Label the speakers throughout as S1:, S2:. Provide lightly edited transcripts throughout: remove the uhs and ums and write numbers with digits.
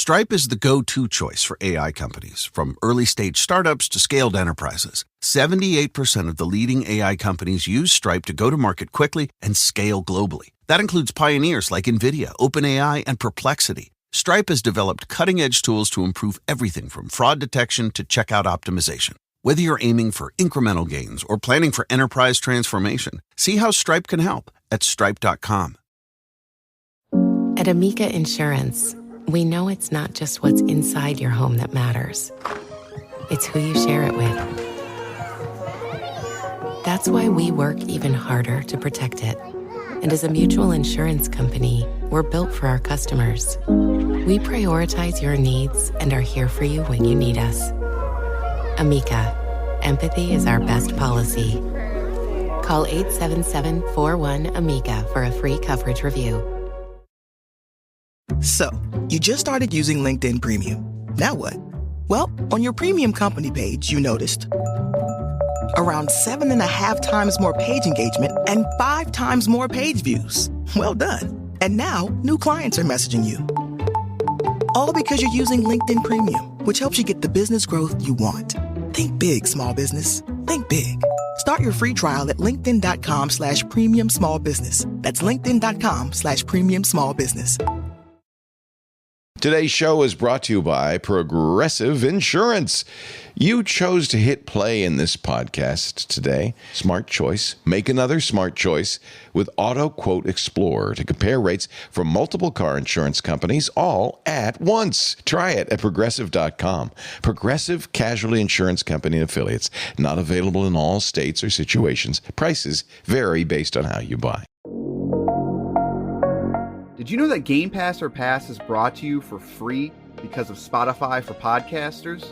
S1: Stripe is the go-to choice for AI companies, from early-stage startups to scaled enterprises. 78% of the leading AI companies use Stripe to go to market quickly and scale globally. That includes pioneers like NVIDIA, OpenAI, and Perplexity. Stripe has developed cutting-edge tools to improve everything from fraud detection to checkout optimization. Whether you're aiming for incremental gains or planning for enterprise transformation, see how Stripe can help at stripe.com.
S2: At Amica Insurance, we know it's not just what's inside your home that matters. It's who you share it with. That's why we work even harder to protect it. And as a mutual insurance company, we're built for our customers. We prioritize your needs and are here for you when you need us. Amica, empathy is our best policy. Call 877-41-AMICA for a free coverage review.
S3: So, you just started using LinkedIn Premium. Now what? Well, on your premium company page, you noticed around 7.5 times more page engagement and 5 times more page views. Well done. And now, new clients are messaging you. All because you're using LinkedIn Premium, which helps you get the business growth you want. Think big, small business. Think big. Start your free trial at linkedin.com/premium small business. That's linkedin.com/premium small business.
S4: Today's show is brought to you by Progressive Insurance. You chose to hit play in this podcast today. Smart choice. Make another smart choice with Auto Quote Explorer to compare rates from multiple car insurance companies all at once. Try it at progressive.com. Progressive Casualty Insurance Company and affiliates. Not available in all states or situations. Prices vary based on how you buy.
S5: Did you know that Game Pass or Pass is brought to you for free because of Spotify for podcasters?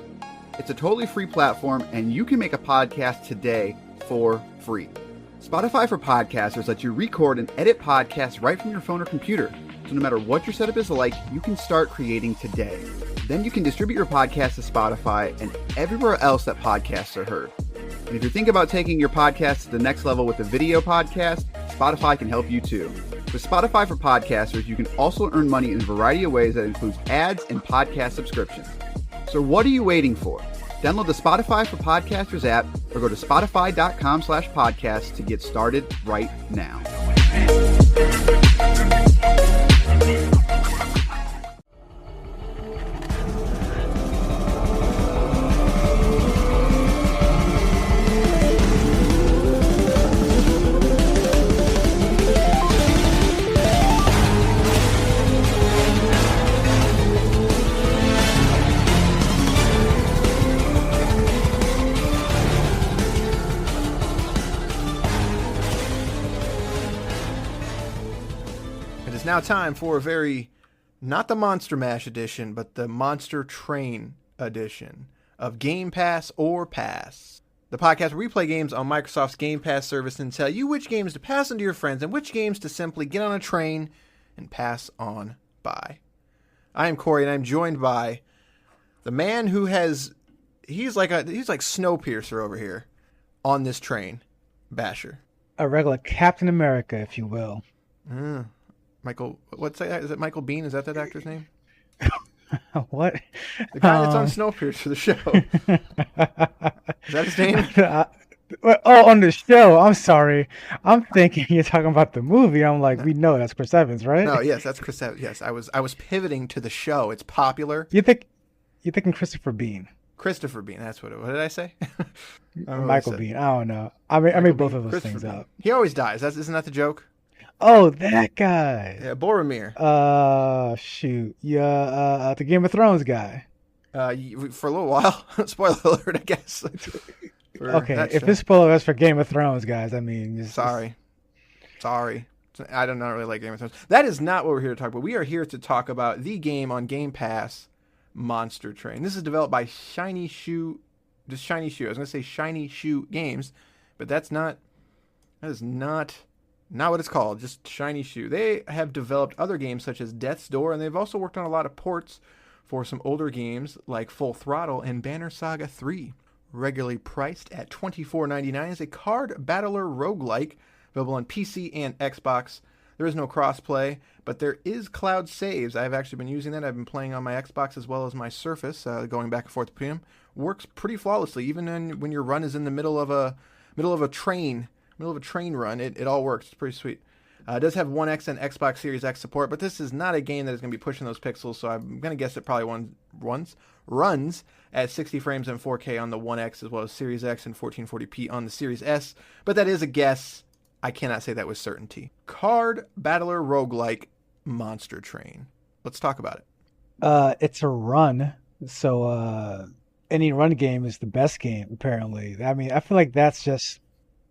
S5: It's a totally free platform, and you can make a podcast today for free. Spotify for podcasters lets you record and edit podcasts right from your phone or computer. So no matter what your setup is like, you can start creating today. Then you can distribute your podcast to Spotify and everywhere else that podcasts are heard. And if you're thinking about taking your podcast to the next level with a video podcast, Spotify can help you too. With Spotify for podcasters, you can also earn money in a variety of ways that includes ads and podcast subscriptions. So what are you waiting for? Download the Spotify for Podcasters app or go to spotify.com/podcast to get started right now.
S6: Now time for a very, not the Monster Mash edition, but the Monster Train edition of Game Pass or Pass. The podcast where we play games on Microsoft's Game Pass service and tell you which games to pass on to your friends and which games to simply get on a train and pass on by. I am Corey, and I'm joined by the man who he's like Snowpiercer over here on this train, Basher.
S7: A regular Captain America, if you will.
S6: Michael, what's that? Is it Michael Biehn? Is that actor's name?
S7: What?
S6: The guy that's on Snowpiercer, the show. Is that his name?
S7: On the show. I'm sorry. I'm thinking you're talking about the movie. I'm like, we know that's Chris Evans, right?
S6: No, yes, that's Chris Evans. Yes, I was pivoting to the show. It's popular.
S7: You're thinking Christopher Biehn.
S6: Christopher Biehn. That's what did I say?
S7: Michael Biehn. I don't know. I made both of those things up.
S6: He always dies. Isn't that the joke?
S7: Oh, that guy.
S6: Yeah, Boromir.
S7: Shoot. Yeah, the Game of Thrones guy.
S6: For a little while. Spoiler alert, I guess.
S7: Okay, if this spoiler is for Game of Thrones, guys, I mean...
S6: Sorry. I don't really like Game of Thrones. That is not what we're here to talk about. We are here to talk about the game on Game Pass, Monster Train. This is developed by Shiny Shoe. I was going to say Shiny Shoe Games, but that is not what it's called, just Shiny Shoe. They have developed other games such as Death's Door, and they've also worked on a lot of ports for some older games like Full Throttle and Banner Saga 3. Regularly priced at $24.99 is a card battler roguelike, available on PC and Xbox. There is no cross-play, but there is cloud saves. I've actually been using that. I've been playing on my Xbox as well as my Surface, going back and forth between them. Works pretty flawlessly, even when your run is in the middle of a train run. It all works. It's pretty sweet. It does have One X and Xbox Series X support, but this is not a game that is going to be pushing those pixels, so I'm going to guess it probably runs at 60 frames and 4K on the One X as well as Series X and 1440p on the Series S, but that is a guess. I cannot say that with certainty. Card Battler Roguelike Monster Train. Let's talk about it.
S7: It's a run, so any run game is the best game, apparently. I mean, I feel like that's just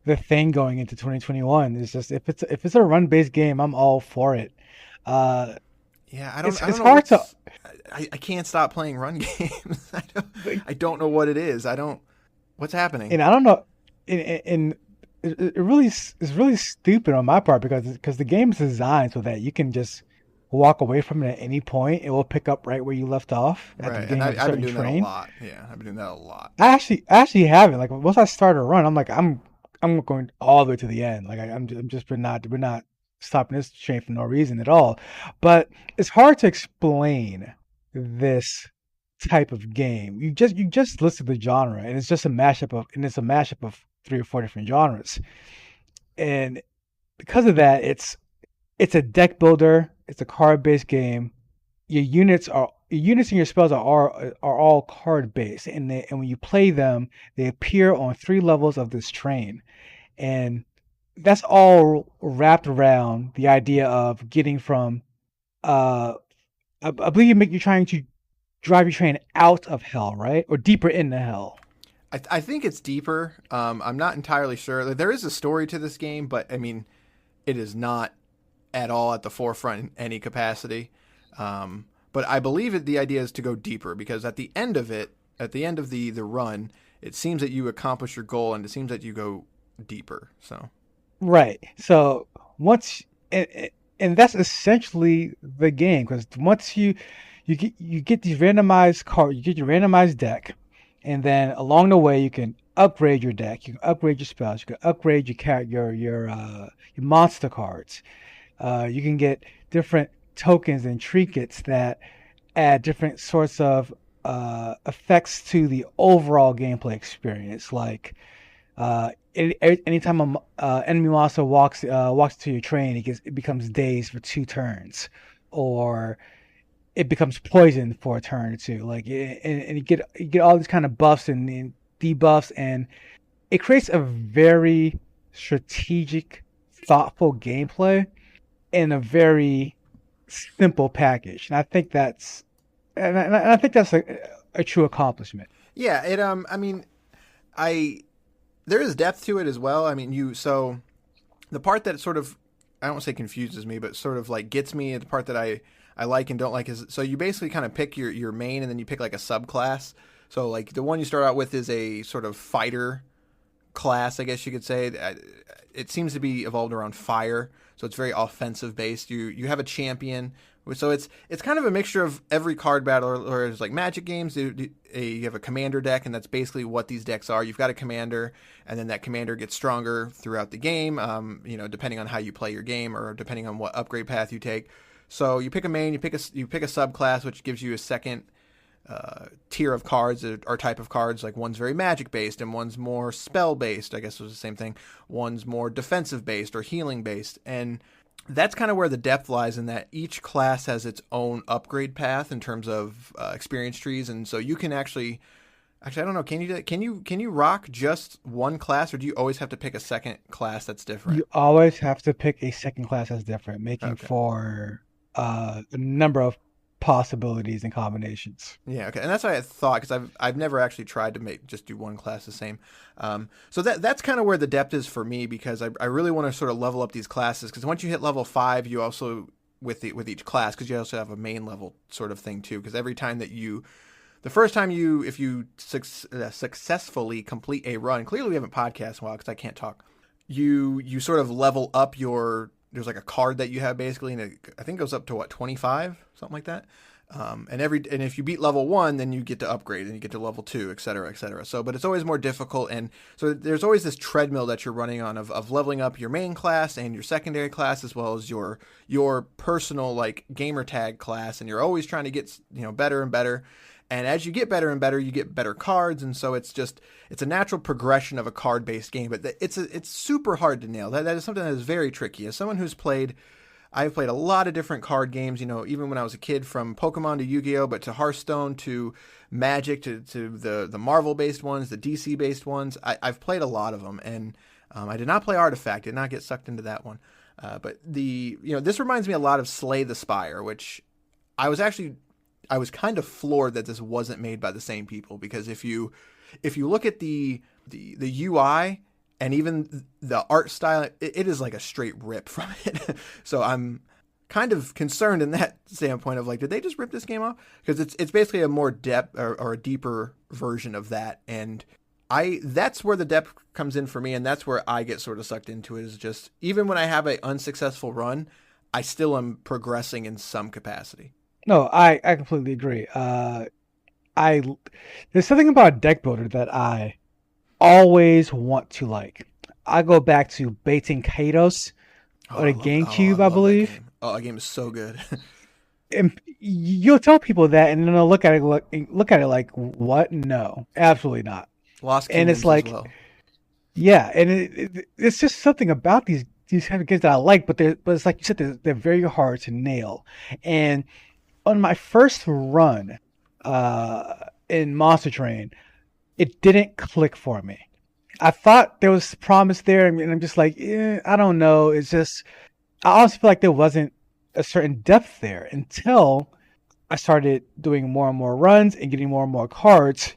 S7: the thing going into 2021. Is just if it's a run-based game, I'm all for it.
S6: Yeah, I don't
S7: it's
S6: know
S7: hard to.
S6: I can't stop playing run games. I don't know what it is. What's happening?
S7: And I don't know. And it really is really stupid on my part because the game is designed so that you can just walk away from it at any point. It will pick up right where you left off at the beginning of a certain train.
S6: I've been doing that a lot. Yeah, I've been doing that a lot.
S7: I actually haven't. Like once I start a run, I'm like I'm going all the way to the end. Like we're not stopping this train for no reason at all. But it's hard to explain this type of game. You just listed the genre, and it's a mashup of 3 or 4 different genres. And because of that, it's a deck builder. It's a card-based game. Your units and your spells are all card-based, and when you play them, they appear on 3 levels of this train, and that's all wrapped around the idea of getting from. I believe you're trying to drive your train out of hell, right, or deeper into hell.
S6: I think it's deeper. I'm not entirely sure. There is a story to this game, but I mean, it is not at all at the forefront in any capacity. But I believe the idea is to go deeper, because at the end of the run, it seems that you accomplish your goal, and it seems that you go deeper. So,
S7: right. So once, and that's essentially the game, because once you get these randomized cards, you get your randomized deck. And then along the way, you can upgrade your deck. You can upgrade your spells. You can upgrade your monster cards. You can get different tokens and trinkets that add different sorts of effects to the overall gameplay experience. Like anytime an enemy monster walks to your train, it becomes dazed for 2 turns, or it becomes poisoned for a turn or 2. Like, and you get all these kind of buffs and debuffs, and it creates a very strategic, thoughtful gameplay in a very simple package. And I think that's a true accomplishment.
S6: Yeah, I mean, there is depth to it as well. I mean, so the part that sort of, I don't want to say confuses me, but sort of like gets me, the part that I like and don't like is, so you basically kind of pick your main, and then you pick like a subclass. So like the one you start out with is a sort of fighter class, I guess you could say. It seems to be evolved around fire, so it's very offensive based. You have a champion, so it's kind of a mixture of every card battle, or it's like Magic games. You have a commander deck, and that's basically what these decks are. You've got a commander, and then that commander gets stronger throughout the game, depending on how you play your game, or depending on what upgrade path you take. So you pick a main, you pick a subclass, which gives you a second tier of cards, or type of cards. Like one's very magic based, and one's more spell based. I guess it was the same thing. One's more defensive based or healing based, and that's kind of where the depth lies, in that each class has its own upgrade path in terms of experience trees. And so you can actually I don't know. Can you do that? Can you rock just one class, or do you always have to pick a second class that's different?
S7: You always have to pick a second class that's different, making for a number of possibilities and combinations.
S6: Yeah, okay, and that's what I thought, because I've never actually tried to just do one class the same. So that's kind of where the depth is for me, because I really want to sort of level up these classes, because once you hit level 5, you also with each class, because you also have a main level sort of thing too, because every time that the first time if you successfully complete a run, clearly we haven't podcast in a while because I can't talk, you sort of level up there's like a card that you have basically, and I think it goes up to 25, something like that. And if you beat level 1, then you get to upgrade and you get to level 2, et cetera, et cetera. So, but it's always more difficult. And so there's always this treadmill that you're running on of leveling up your main class and your secondary class, as well as your personal like gamer tag class. And you're always trying to get, better and better. And as you get better and better, you get better cards. And so it's a natural progression of a card based game, but it's super hard to nail. That is something that is very tricky. As someone who's I've played a lot of different card games, even when I was a kid, from Pokemon to Yu-Gi-Oh, but to Hearthstone, to Magic, to the Marvel-based ones, the DC-based ones. I've played a lot of them, and I did not play Artifact, did not get sucked into that one. But this reminds me a lot of Slay the Spire, which I was kind of floored that this wasn't made by the same people, because if you look at the UI, and even the art style, it is like a straight rip from it. So I'm kind of concerned in that standpoint of like, did they just rip this game off? Because it's basically a more depth or a deeper version of that. And that's where the depth comes in for me. And that's where I get sort of sucked into it, is just, even when I have an unsuccessful run, I still am progressing in some capacity.
S7: No, I completely agree. There's something about a deck builder that I always want to like. I go back to Baiting Kaitos on the GameCube, I believe.
S6: That game is so good.
S7: And you'll tell people that, and then they'll look at it like, what? No, absolutely not.
S6: Lost Kingdoms,
S7: and it's like,
S6: as well.
S7: Yeah, and it's just something about these kind of games that I like, but it's like you said, they're very hard to nail. And on my first run in Monster Train, it didn't click for me. I thought there was promise there, and I'm just like, I don't know. It's just, I also feel like there wasn't a certain depth there until I started doing more and more runs and getting more and more cards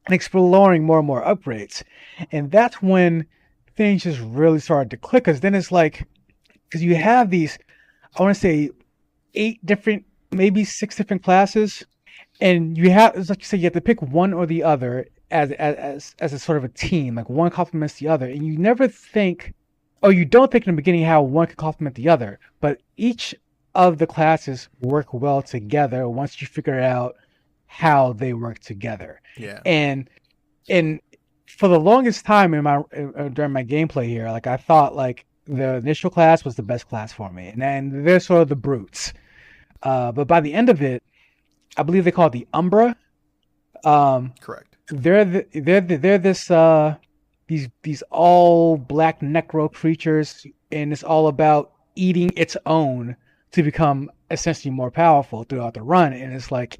S7: and exploring more and more upgrades. And that's when things just really started to click, because then it's like, because you have these, I want to say 8 different, maybe 6 different classes, and it's like you said, you have to pick one or the other as a sort of a team, like one complements the other, and you never think, or you don't think in the beginning how one can complement the other, but each of the classes work well together once you figure out how they work together.
S6: Yeah.
S7: And for the longest time during my gameplay here, like I thought like the initial class was the best class for me, and then they're sort of the brutes. But by the end of it, I believe they call it the Umbra.
S6: Correct.
S7: They're this these all black necro creatures, and it's all about eating its own to become essentially more powerful throughout the run. And it's like,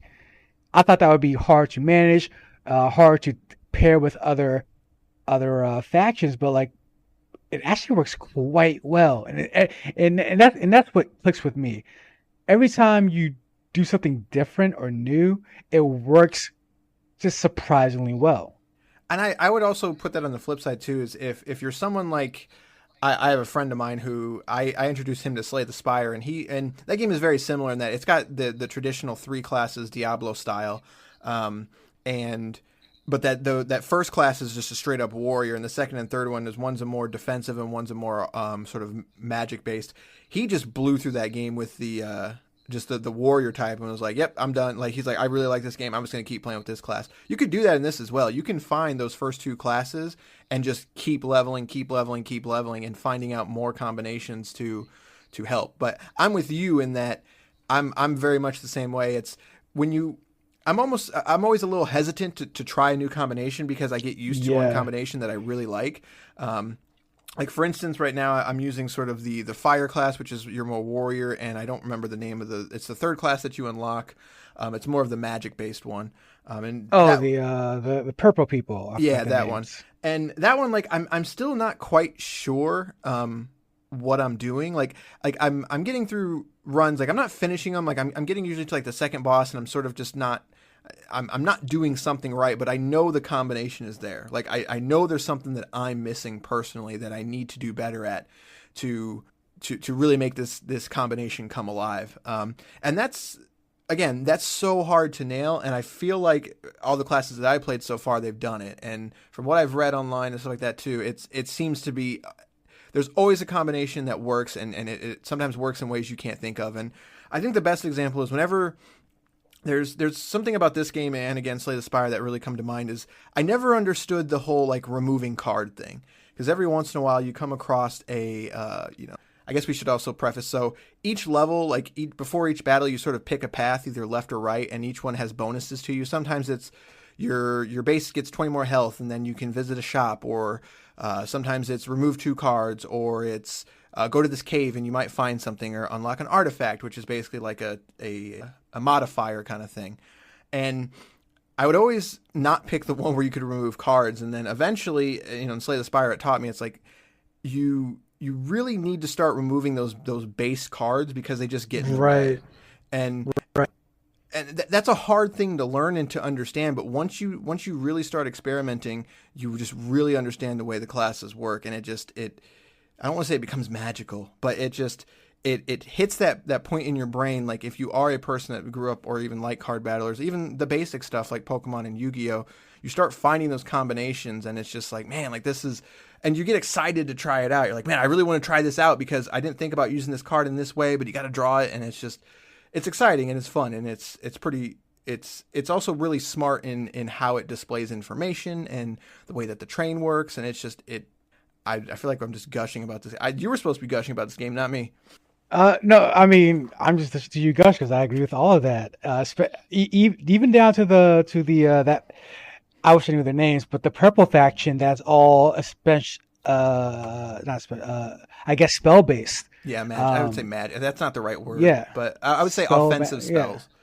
S7: I thought that would be hard to manage, hard to pair with other factions, but like it actually works quite well, and that's what clicks with me. Every time you do something different or new, it works just surprisingly well.
S6: And I would also put that on the flip side too, is if you're someone like, I have a friend of mine who I introduced him to Slay the Spire, and that game is very similar in that it's got the traditional 3 classes Diablo style, but that first class is just a straight up warrior, and the second and third one is one's a more defensive and one's a more sort of magic based. He just blew through that game with the warrior type, and was like, yep, I'm done. Like, he's like, I really like this game, I'm just going to keep playing with this class. You could do that in this as well. You can find those first 2 classes and just keep leveling, and finding out more combinations to help. But I'm with you in that I'm very much the same way. It's when I'm always a little hesitant to try a new combination, because I get used to one combination that I really like. Like, for instance, right now I'm using sort of the fire class, which is your more warrior, and I don't remember the name of it's the 3rd class that you unlock. It's more of the magic based one.
S7: The purple people.
S6: Yeah, that one. And that one, like, I'm still not quite sure what I'm doing. Like I'm getting through runs, like I'm not finishing them. Like I'm getting usually to like the second boss, and I'm sort of just not. I'm not doing something right, but I know the combination is there. Like I know there's something that I'm missing personally that I need to do better at to really make this combination come alive. And that's so hard to nail. And I feel like all the classes that I played so far, they've done it. And from what I've read online and stuff like that too, it seems to be, there's always a combination that works, and it sometimes works in ways you can't think of. And I think the best example is whenever there's something about this game and again Slay the Spire that really come to mind is I never understood the whole like removing card thing, because every once in a while you come across a I guess we should also preface, so each level, like before each battle, you sort of pick a path, either left or right, and each one has bonuses to you. Sometimes it's your base gets 20 more health and then you can visit a shop, or sometimes it's remove 2 cards, or it's go to this cave and you might find something, or unlock an artifact, which is basically like a modifier kind of thing. And I would always not pick the one where you could remove cards, and then eventually, in Slay the Spire, it taught me it's like you really need to start removing those base cards because they just get in the way. And that's a hard thing to learn and to understand. But once you really start experimenting, you just really understand the way the classes work, and I don't want to say it becomes magical, but it hits that point in your brain. Like if you are a person that grew up or even like card battlers, even the basic stuff like Pokemon and Yu-Gi-Oh, you start finding those combinations, and it's just like, man, like this is, and you get excited to try it out. You're like, man, I really want to try this out because I didn't think about using this card in this way, but you got to draw it, and it's exciting and it's fun, and it's also really smart in how it displays information and the way that the train works, and I feel like I'm just gushing about this. You were supposed to be gushing about this game, not me.
S7: No, I mean, I'm just to you gush because I agree with all of that. Even down to the that I wish I knew their names, but the purple faction that's all I guess spell based.
S6: Yeah, magic. I would say magic. That's not the right word.
S7: Yeah,
S6: but I would say offensive spells.
S7: Yeah.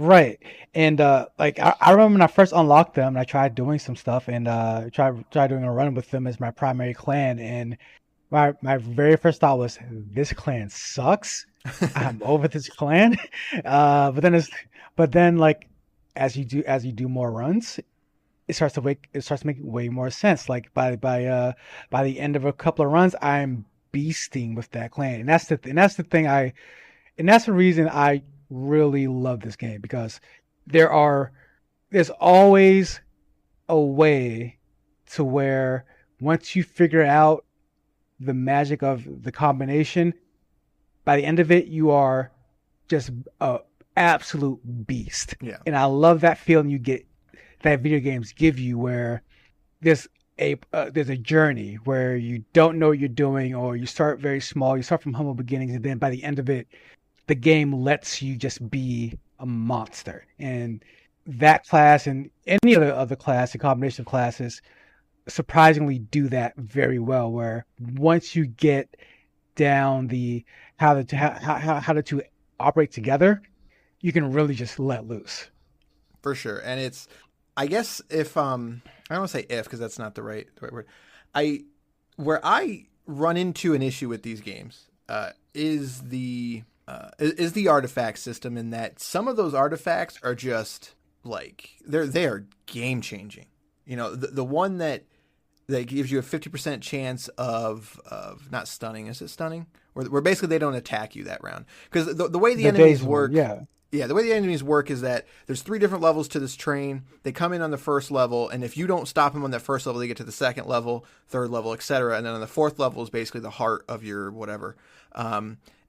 S7: Right, and like I remember when I first unlocked them, and I tried doing some stuff, and tried doing a run with them as my primary clan, and my very first thought was, this clan sucks. I'm over this clan. But then like as you do more runs, it starts to make way more sense. Like by the end of a couple of runs, I'm beasting with that clan, and that's the reason I really love this game, because there's always a way to where once you figure out the magic of the combination, by the end of it, you are just a absolute beast.
S6: Yeah.
S7: And I love that feeling you get that video games give you, where there's a journey where you don't know what you're doing, or you start very small, you start from humble beginnings, and then by the end of it, the game lets you just be a monster. And that class and any other class, a combination of classes, surprisingly do that very well, where once you get down the how the two operate together, you can really just let loose.
S6: For sure. And it's, I guess if I don't want to say if, because that's not the right word. Where I run into an issue with these games is the artifact system, in that some of those artifacts are just like they are game changing. The one that gives you a 50% chance of not stunning. Is it stunning? Where basically they don't attack you that round, because the way the enemies work. Yeah, the way the enemies work is that there's 3 different levels to this train. They come in on the first level, and if you don't stop them on that first level, they get to the second level, third level, etc. And then on the fourth level is basically the heart of your whatever.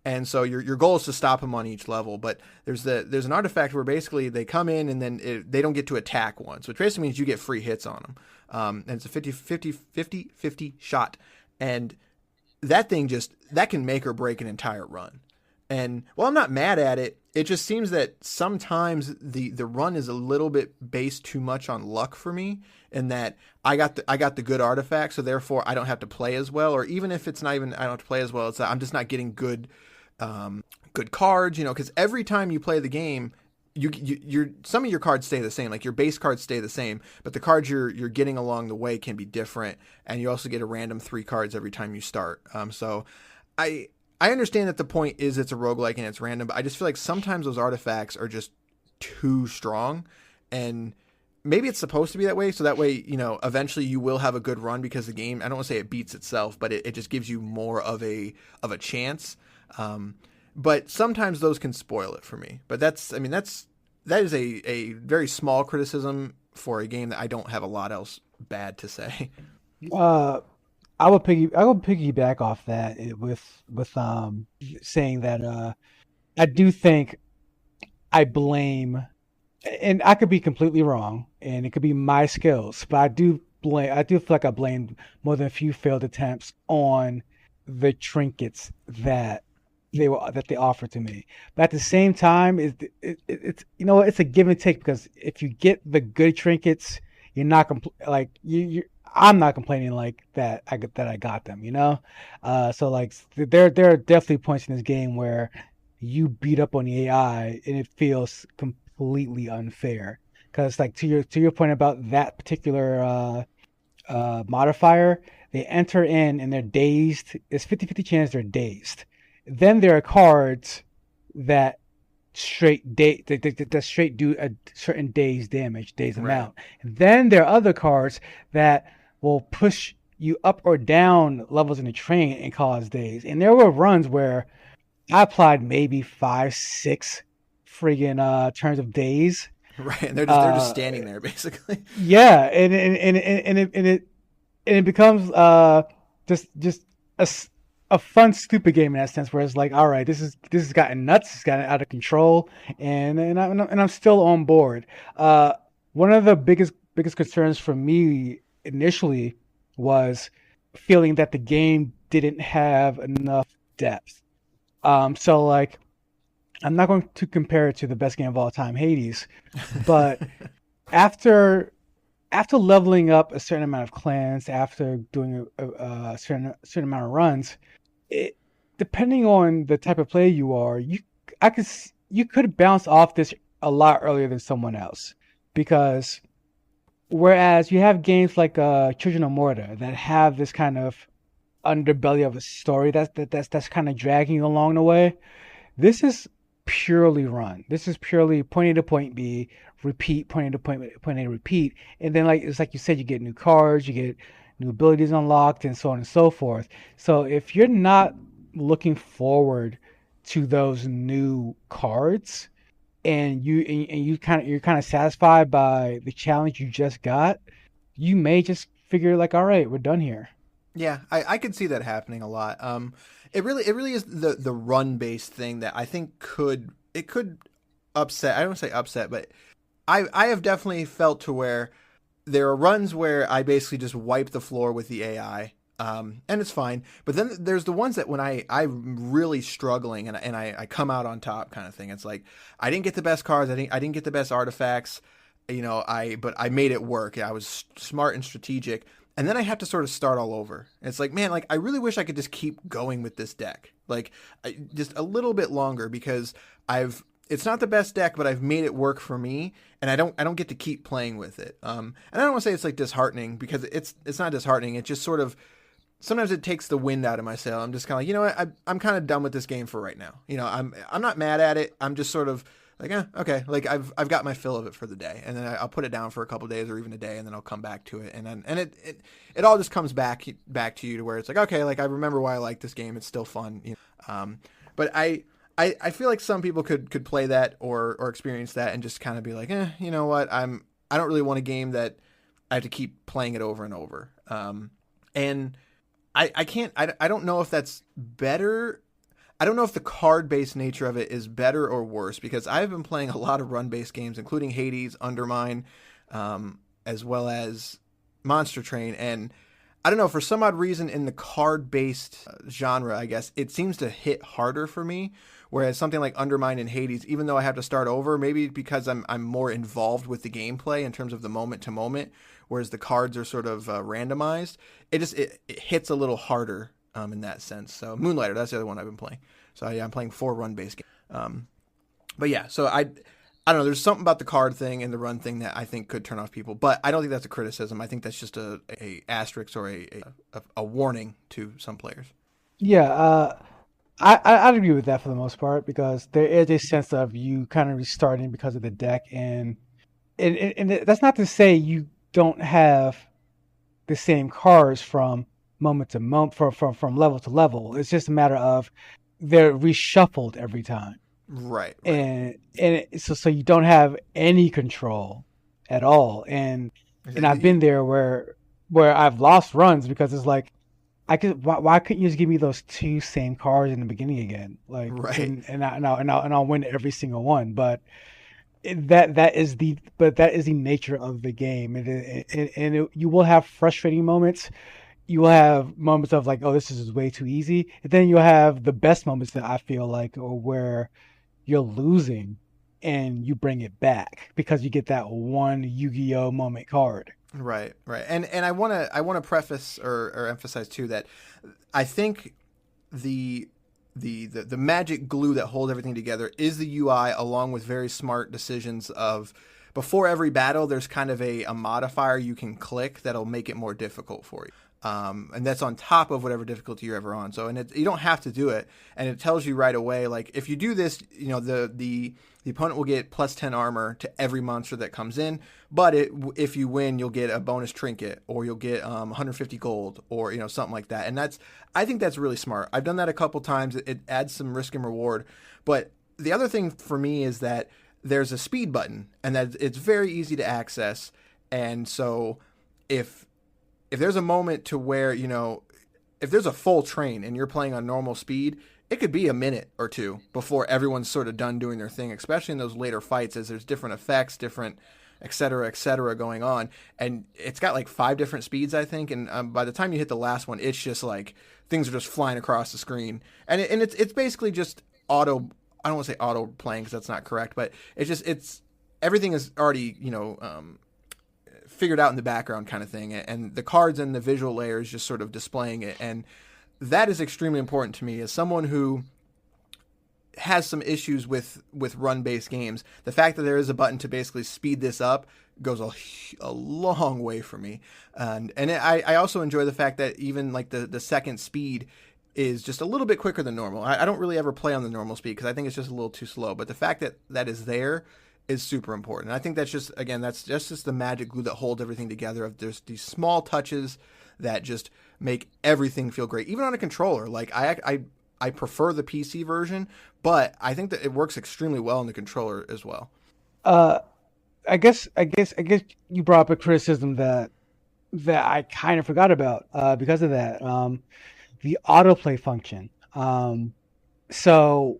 S6: And so your goal is to stop them on each level. But there's an artifact where basically they come in and then they don't get to attack once, which basically means you get free hits on them. And it's a 50 shot. And that thing that can make or break an entire run. And while I'm not mad at it, it just seems that sometimes the run is a little bit based too much on luck for me, in that I got the good artifact, so therefore I don't have to play as well. Or even if it's not even I don't have to play as well, it's that I'm just not getting good cards, because every time you play the game, you're some of your cards stay the same, like your base cards stay the same, but the cards you're getting along the way can be different, and you also get a random 3 cards every time you start. So I understand that the point is it's a roguelike and it's random, but I just feel like sometimes those artifacts are just too strong, and maybe it's supposed to be that way. So that way, eventually you will have a good run, because the game, I don't want to say it beats itself, but it just gives you more of a chance. But sometimes those can spoil it for me. But that is a very small criticism for a game that I don't have a lot else bad to say.
S7: I would piggyback off that with saying that I do think I blame and I could be completely wrong, and it could be my skills, but I do feel like I blamed more than a few failed attempts on the trinkets that they offered to me. But at the same time, it's it's a give and take, because if you get the good trinkets, you're not like I'm not complaining like that I got them, so like there are definitely points in this game where you beat up on the AI and it feels completely unfair, because like to your point about that particular modifier, they enter in and they're dazed. It's 50-50 chance they're dazed. Then there are cards that that straight do a certain day's damage, day's amount. And then there are other cards that will push you up or down levels in the train and cause days. And there were runs where I applied maybe 5-6 friggin' turns of days.
S6: Right, and they're just standing there basically.
S7: Yeah, and it becomes just a fun stupid game in that sense, where it's like, all right, this has gotten nuts, it's gotten out of control, and I'm still on board. One of the biggest concerns for me initially was feeling that the game didn't have enough depth. So like, I'm not going to compare it to the best game of all time, Hades, but after leveling up a certain amount of clans, after doing a certain amount of runs, depending on the type of player you are, you could bounce off this a lot earlier than someone else, because whereas you have games like Children of Morta that have this kind of underbelly of a story that's kind of dragging you along the way, this is purely run. This is purely point A to point B, repeat, point A to point A, repeat. And then it's like you said, you get new cards, you get new abilities unlocked, and so on and so forth. So if you're not looking forward to those new cards, and you're kind of satisfied by the challenge you just got, you may just figure like, all right, we're done here.
S6: Yeah, I could see that happening a lot. It really is the run based thing that I think could upset. I don't say upset, but I have definitely felt to where there are runs where I basically just wipe the floor with the AI, and it's fine. But then there's the ones that when I'm really struggling and I come out on top kind of thing. It's like, I didn't get the best cards, I didn't get the best artifacts, but I made it work. I was smart and strategic. And then I have to sort of start all over. It's like, man, like I really wish I could just keep going with this deck, like just a little bit longer, because it's not the best deck, but I've made it work for me, and I don't get to keep playing with it. And I don't want to say it's like disheartening, because it's not disheartening. It just sort of, sometimes it takes the wind out of my sail. I'm just kind of like, you know what, I'm kind of done with this game for right now. I'm not mad at it. I'm just sort of like, okay, like I've got my fill of it for the day, and then I'll put it down for a couple days or even a day, and then I'll come back to it, and it all just comes back to you, to where it's like, okay, like I remember why I like this game. It's still fun, but I feel like some people could play that or experience that and just kind of be like, you know what, I don't really want a game that I have to keep playing it over and over, and I don't know if that's better. I don't know if the card-based nature of it is better or worse, because I've been playing a lot of run-based games, including Hades, Undermine, as well as Monster Train, and I don't know, for some odd reason in the card-based genre, I guess, it seems to hit harder for me, whereas something like Undermine and Hades, even though I have to start over, maybe because I'm more involved with the gameplay in terms of the moment-to-moment, whereas the cards are sort of randomized, it hits a little harder in that sense. So Moonlighter, that's the other one I've been playing. So yeah, I'm playing 4 run-based games. But yeah, so I don't know. There's something about the card thing and the run thing that I think could turn off people. But I don't think that's a criticism. I think that's just a asterisk or a warning to some players.
S7: Yeah, I'd agree with that for the most part, because there is a sense of you kind of restarting because of the deck, and that's not to say you don't have the same cards from moment to moment, from level to level. It's just a matter of they're reshuffled every time.
S6: Right.
S7: And so you don't have any control at all. And I've been there where I've lost runs because it's like, why couldn't you just give me those 2 same cards in the beginning again? Like,
S6: right.
S7: And I'll win every single one. But that is the nature of the game, you will have frustrating moments. You will have moments of like, oh, this is way too easy, and then you'll have the best moments that I feel like, or where you're losing and you bring it back because you get that one Yu-Gi-Oh moment card.
S6: Right. And I wanna preface or emphasize too that I think the magic glue that holds everything together is the UI, along with very smart decisions of before every battle there's kind of a modifier you can click that'll make it more difficult for you. And that's on top of whatever difficulty you're ever on. So, you don't have to do it, and it tells you right away, like, if you do this, the opponent will get plus 10 armor to every monster that comes in, but if you win, you'll get a bonus trinket, or you'll get 150 gold, or something like that. And I think that's really smart. I've done that a couple times. It adds some risk and reward. But the other thing for me is that there's a speed button, and that it's very easy to access. And so if there's a moment to where, if there's a full train and you're playing on normal speed, it could be a minute or two before everyone's sort of done doing their thing, especially in those later fights, as there's different effects, different et cetera going on. And it's got like 5 different speeds, I think. And by the time you hit the last one, it's just like things are just flying across the screen. And it's basically just auto. I don't want to say auto playing because that's not correct, but it's everything is already, figured out in the background kind of thing, and the cards and the visual layers just sort of displaying it. And that is extremely important to me as someone who has some issues with run-based games. The fact that there is a button to basically speed this up goes a long way for me. And I also enjoy the fact that even like the second speed is just a little bit quicker than normal. I don't really ever play on the normal speed because I think it's just a little too slow, but the fact that that is there is super important. And I think that's just the magic glue that holds everything together. There's these small touches that just make everything feel great, even on a controller. Like I prefer the PC version, but I think that it works extremely well on the controller as well.
S7: I guess you brought up a criticism that I kind of forgot about because of that. The autoplay function. So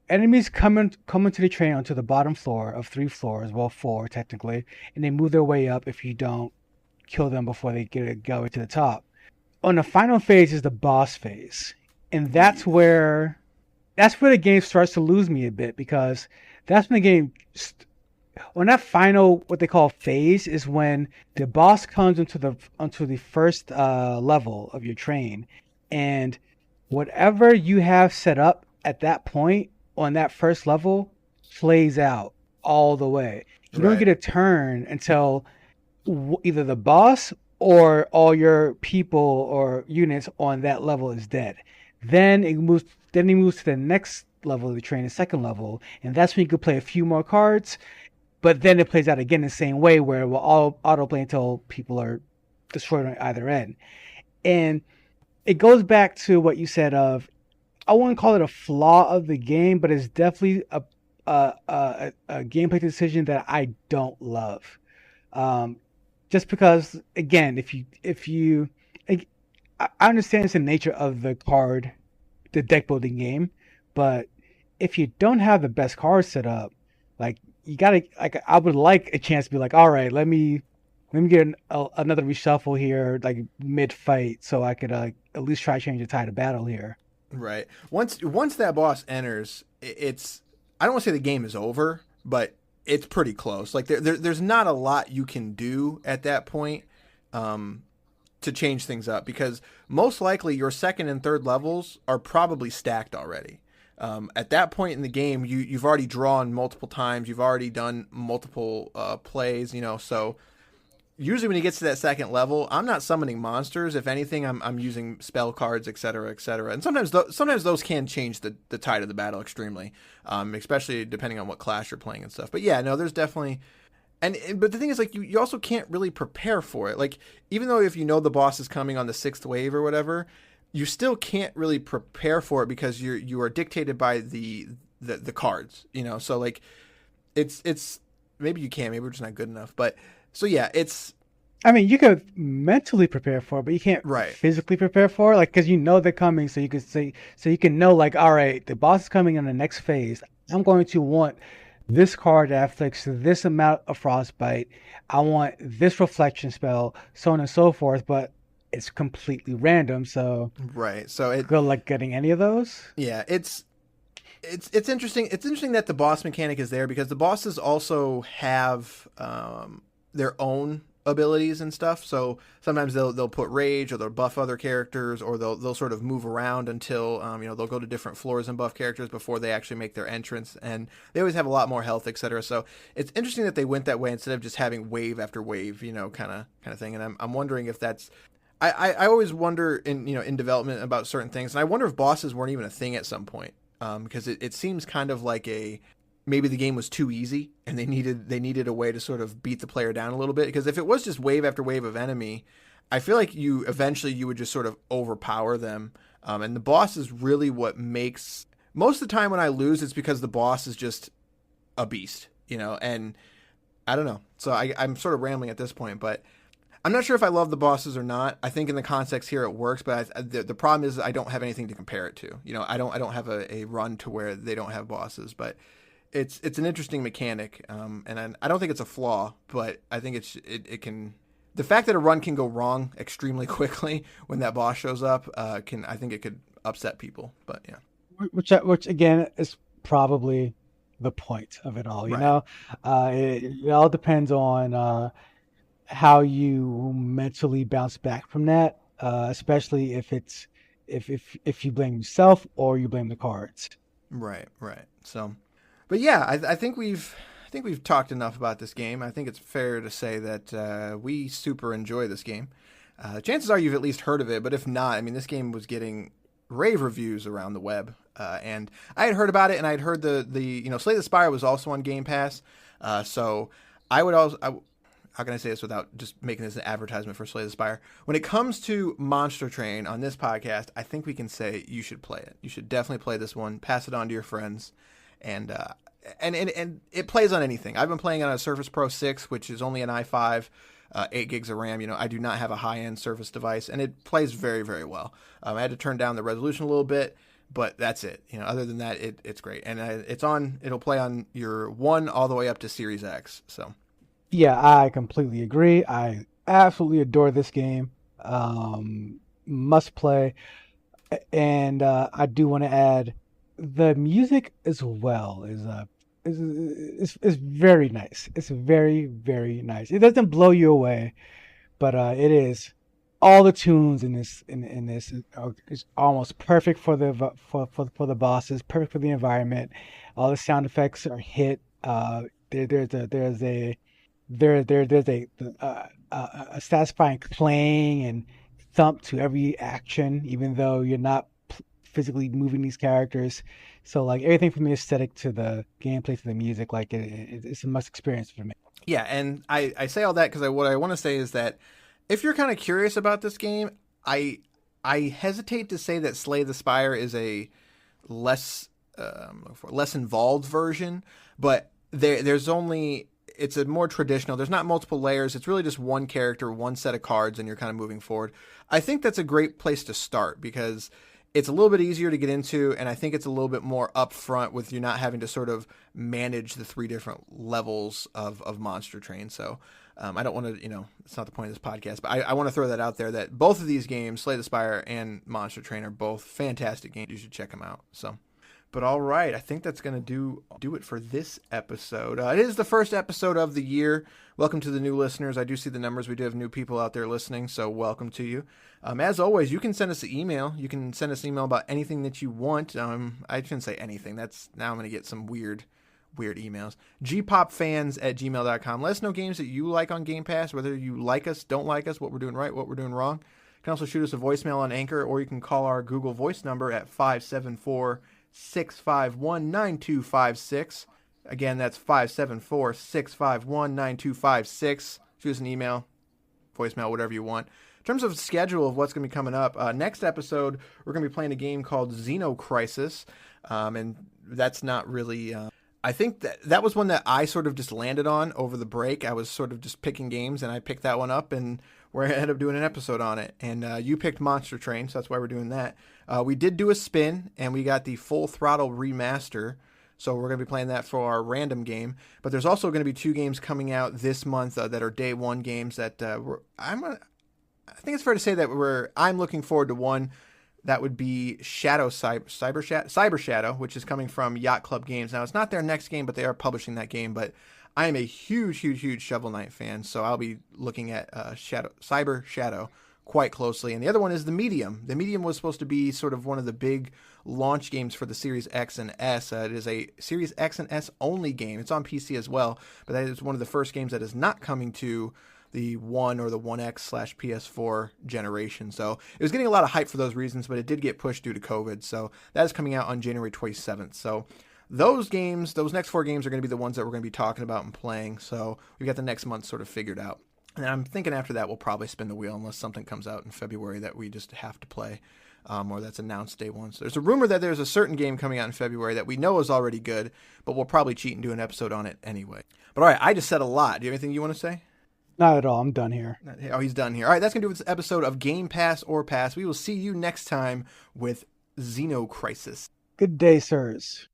S7: enemies come into the train onto the bottom floor of 3 floors, well 4 technically, and they move their way up if you don't kill them before they go to the top. On the final phase is the boss phase, and that's where the game starts to lose me a bit, because that's when the game on that final, what they call phase, is when the boss comes onto the first level of your train, and whatever you have set up at that point on that first level plays out all the way. You don't get a turn until either the boss or all your people or units on that level is dead. Then he moves to the next level of the train, the second level, and that's when you could play a few more cards. But then it plays out again the same way, where we'll all autoplay until people are destroyed on either end. And it goes back to what you said of, I wouldn't call it a flaw of the game, but it's definitely a gameplay decision that I don't love. Just because, again, I understand it's the nature of the deck building game, but if you don't have the best cards set up, like, you gotta, like, I would like a chance to be like, all right, let me get another reshuffle here, like mid fight, so I could at least try to change the tide of battle here.
S6: Right. Once that boss enters, it's, I don't want to say the game is over, but it's pretty close. Like there's not a lot you can do at that point to change things up, because most likely your second and third levels are probably stacked already. At that point in the game, you've already drawn multiple times. You've already done multiple plays, so usually when he gets to that second level, I'm not summoning monsters. If anything, I'm using spell cards, et cetera, et cetera. And sometimes those can change the tide of the battle extremely, especially depending on what class you're playing and stuff. But yeah, no, there's definitely... But the thing is, like, you also can't really prepare for it. Like, even though if you know the boss is coming on the 6th wave or whatever, you still can't really prepare for it because you are dictated by the cards, So like, it's maybe you can, maybe we're just not good enough. But so yeah,
S7: I mean, you could mentally prepare for it, but you can't physically prepare for it, like, because they're coming, so you can know, like, all right, the boss is coming in the next phase. I'm going to want this card that afflicts this amount of frostbite. I want this reflection spell, so on and so forth, but it's completely random, so
S6: Right. So
S7: good luck getting any of those.
S6: yeah, it's interesting. It's interesting that the boss mechanic is there because the bosses also have their own abilities and stuff. So sometimes they'll put rage, or they'll buff other characters, or they'll sort of move around until they'll go to different floors and buff characters before they actually make their entrance. And they always have a lot more health, etc. So it's interesting that they went that way instead of just having wave after wave, kind of thing. And I'm wondering if that's I always wonder in development about certain things, and I wonder if bosses weren't even a thing at some point, because it seems kind of like maybe the game was too easy and they needed a way to sort of beat the player down a little bit. Because if it was just wave after wave of enemy, I feel like you would just sort of overpower them, and the boss is really what makes most of the time when I lose, it's because the boss is just a beast, and I don't know. So I'm sort of rambling at this point, but I'm not sure if I love the bosses or not. I think in the context here it works, but the problem is I don't have anything to compare it to. I don't have a run to where they don't have bosses, but it's an interesting mechanic, and I don't think it's a flaw, but I think it can. The fact that a run can go wrong extremely quickly when that boss shows up, I think it could upset people. But yeah,
S7: which again is probably the point of it all.
S6: Right.
S7: It all depends on how you mentally bounce back from that, especially if you blame yourself or you blame the cards.
S6: Right. So, but yeah, I think we've talked enough about this game. I think it's fair to say that we super enjoy this game. Chances are you've at least heard of it, but if not, I mean, this game was getting rave reviews around the web, and I had heard about it, and I had heard the Slay the Spire was also on Game Pass, so I would also. How can I say this without just making this an advertisement for Slay the Spire? When it comes to Monster Train on this podcast, I think we can say you should play it. You should definitely play this one. Pass it on to your friends, and it plays on anything. I've been playing on a Surface Pro 6, which is only an i5, 8 gigs of RAM. I do not have a high-end Surface device, and it plays very, very well. I had to turn down the resolution a little bit, but that's it. Other than that, it's great, and it'll play on your 1 all the way up to Series X. So.
S7: Yeah, I completely agree. I absolutely adore this game. Must play. And I do want to add the music as well is very nice. It's very, very nice. It doesn't blow you away, but it is. All the tunes in this is almost perfect for the bosses, perfect for the environment. All the sound effects are hit. There's a satisfying clang and thump to every action, even though you're not physically moving these characters. So like everything from the aesthetic to the gameplay to the music, like it's a must experience for me.
S6: Yeah, and I say all that because what I want to say is that if you're kind of curious about this game, I hesitate to say that Slay the Spire is a less involved version, but it's a more traditional. There's not multiple layers. It's really just one character, one set of cards, and you're kind of moving forward. I think that's a great place to start because it's a little bit easier to get into, and I think it's a little bit more upfront with you not having to sort of manage the 3 different levels of Monster Train. So I don't want to, it's not the point of this podcast, but I want to throw that out there that both of these games, Slay the Spire and Monster Train, are both fantastic games. You should check them out. So. But all right, I think that's going to do it for this episode. It is the first episode of the year. Welcome to the new listeners. I do see the numbers. We do have new people out there listening, so welcome to you. As always, you can send us an email. You can send us an email about anything that you want. I shouldn't say anything. Now I'm going to get some weird emails. gpopfans@gmail.com. Let us know games that you like on Game Pass, whether you like us, don't like us, what we're doing right, what we're doing wrong. You can also shoot us a voicemail on Anchor, or you can call our Google Voice number at 574-651-9256. Again, that's 574-651-9256. Shoot us an email, voicemail, whatever you want. In terms of schedule of what's going to be coming up, next episode, we're going to be playing a game called Xenocrisis, and that's not really... I think that was one that I sort of just landed on over the break. I was sort of just picking games, and I picked that one up, and we're going to end up doing an episode on it. And you picked Monster Train, so that's why we're doing that. We did do a spin, and we got the Full Throttle remaster. So we're going to be playing that for our random game. But there's also going to be 2 games coming out this month that are day 1 games that I think it's fair to say that I'm looking forward to one. That would be Cyber Shadow, which is coming from Yacht Club Games. Now, it's not their next game, but they are publishing that game. But I am a huge Shovel Knight fan, so I'll be looking at Cyber Shadow quite closely. And the other one is The Medium. The Medium was supposed to be sort of one of the big launch games for the Series X and S. It is a Series X and S only game. It's on PC as well, but that is one of the first games that is not coming to the 1 or the 1X/PS4 generation. So it was getting a lot of hype for those reasons, but it did get pushed due to COVID. So that is coming out on January 27th. So those next 4 games are going to be the ones that we're going to be talking about and playing. So we've got the next month sort of figured out. And I'm thinking after that, we'll probably spin the wheel unless something comes out in February that we just have to play, or that's announced day 1. So there's a rumor that there's a certain game coming out in February that we know is already good, but we'll probably cheat and do an episode on it anyway. But all right, I just said a lot. Do you have anything you want to say?
S7: Not at all. I'm done here.
S6: Oh, he's done here. All right, that's going to do this episode of Game Pass or Pass. We will see you next time with Xenocrisis.
S7: Good day, sirs.